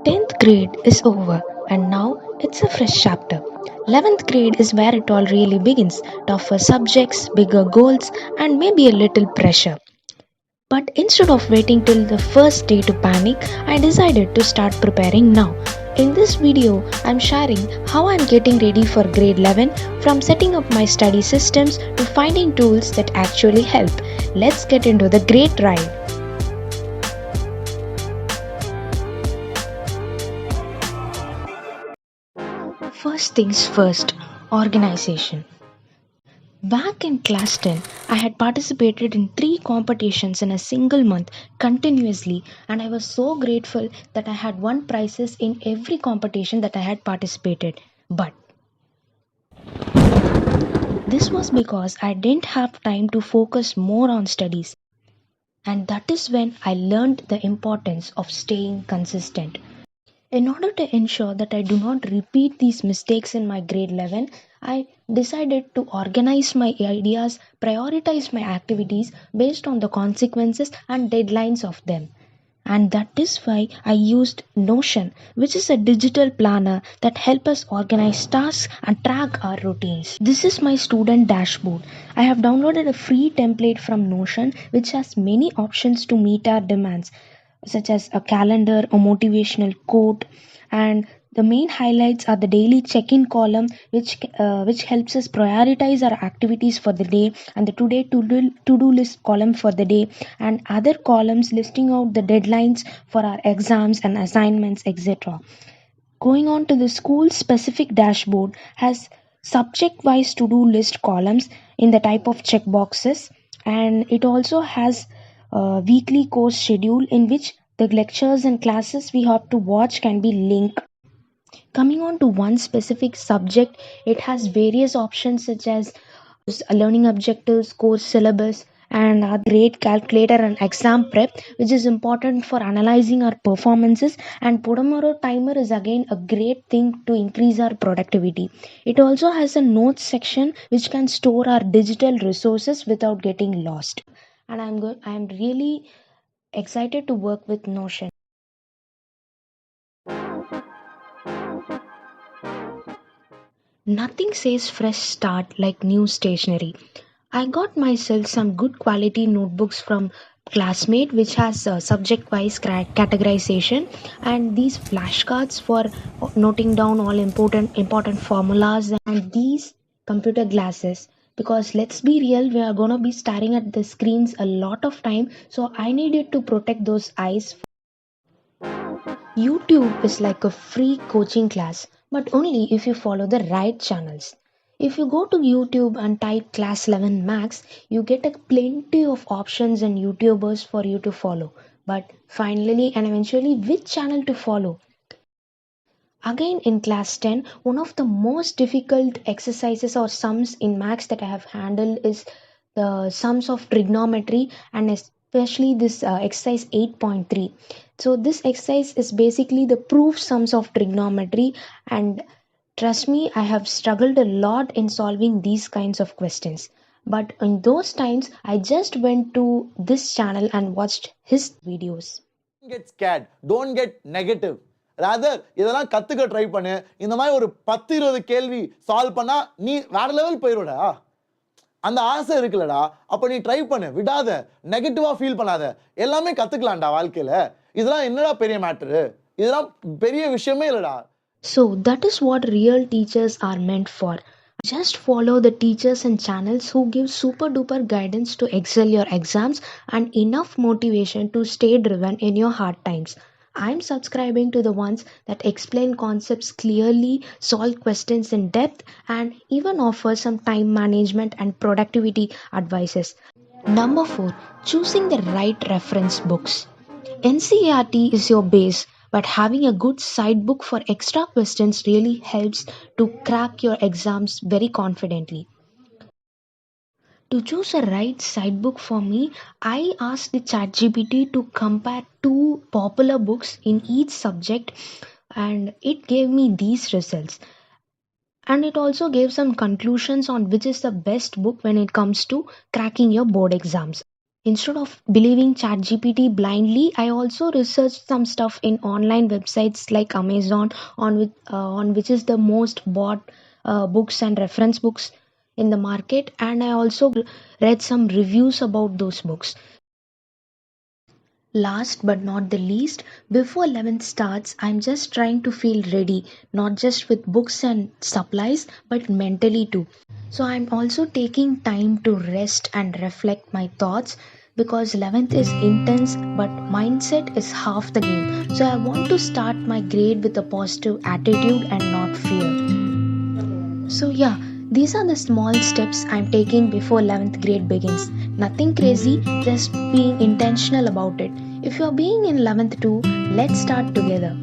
10th grade is over and now it's a fresh chapter. 11th grade is where it all really begins. Tougher subjects, bigger goals, and maybe a little pressure. But instead of waiting till the first day to panic, I decided to start preparing now. In this video, I'm sharing how I'm getting ready for grade 11, from setting up my study systems to finding tools that actually help. Let's get into the great ride. First things first, organization. Back in class 10, I had participated in 3 competitions in a single month continuously, and I was so grateful that I had won prizes in every competition that I had participated. But this was because I didn't have time to focus more on studies, and that is when I learned the importance of staying consistent. In order to ensure that I do not repeat these mistakes in my grade 11, I decided to organize my ideas, prioritize my activities based on the consequences and deadlines of them. And that is why I used Notion, which is a digital planner that helps us organize tasks and track our routines. This is my student dashboard. I have downloaded a free template from Notion which has many options to meet our demands, such as a calendar, a motivational quote, and the main highlights are the daily check-in column, which helps us prioritize our activities for the day, and the today to-do list column for the day, and other columns listing out the deadlines for our exams and assignments, etc. Going on to the school specific dashboard has subject wise to-do list columns in the type of checkboxes, and it also has a weekly course schedule in which the lectures and classes we have to watch can be linked. Coming on to one specific subject, it has various options such as learning objectives, course syllabus, and a grade calculator and exam prep, which is important for analyzing our performances. And Pomodoro timer is again a great thing to increase our productivity. It also has a notes section which can store our digital resources without getting lost. And I'm really excited to work with Notion. Nothing says fresh start like new stationery. I got myself some good quality notebooks from Classmate, which has subject wise categorization, and these flashcards for noting down all important formulas, and these computer glasses, because let's be real, we are going to be staring at the screens a lot of time, so I needed to protect those eyes. YouTube is like a free coaching class, but only if you follow the right channels. If you go to YouTube and type class 11 max, you get a plenty of options and YouTubers for you to follow. But finally and eventually, which channel to follow? Again, in class 10, one of the most difficult exercises or sums in maths that I have handled is the sums of trigonometry, and especially this exercise 8.3. So, this exercise is basically the proof sums of trigonometry, and trust me, I have struggled a lot in solving these kinds of questions. But in those times, I just went to this channel and watched his videos. Get scared, don't get negative. Rather, இதெல்லாம் கத்துக்க try பண்ணு. இந்த மாதிரி ஒரு 10-20 கேள்வி solve பண்ணா நீ வேற லெவல் போயிடுடா. அந்த ஆசை இருக்குல்லடா, அப்ப நீ ட்ரை பண்ணு, விடாத, நெகட்டிவா ஃபீல் பண்ணாத. எல்லாமே கத்துக்கலாம்டா வாழ்க்கையில. இதெல்லாம் என்னடா பெரிய மேட்டர்? இதெல்லாம் பெரிய விஷயமே இல்லடா. So that is what real teachers are meant for. Just follow the teachers and channels who give super duper guidance to excel your exams and enough motivation to stay driven in your hard times. I'm subscribing to the ones that explain concepts clearly, solve questions in depth, and even offer some time management and productivity advices. Number 4, choosing the right reference books. NCERT is your base, but having a good side book for extra questions really helps to crack your exams very confidently. To choose a right side book for me, I asked the ChatGPT to compare 2 popular books in each subject, and it gave me these results. And it also gave some conclusions on which is the best book when it comes to cracking your board exams. Instead of believing ChatGPT blindly, I also researched some stuff in online websites like Amazon, on which is the most bought books and reference books in the market, and I also read some reviews about those books. Last but not the least, before 11th starts, I'm just trying to feel ready, not just with books and supplies, but mentally too. So I'm also taking time to rest and reflect my thoughts because 11th is intense, but mindset is half the game. So I want to start my grade with a positive attitude and not fear. So, yeah, these are the small steps I'm taking before 11th grade begins. Nothing crazy, just being intentional about it. If you're being in 11th too, let's start together.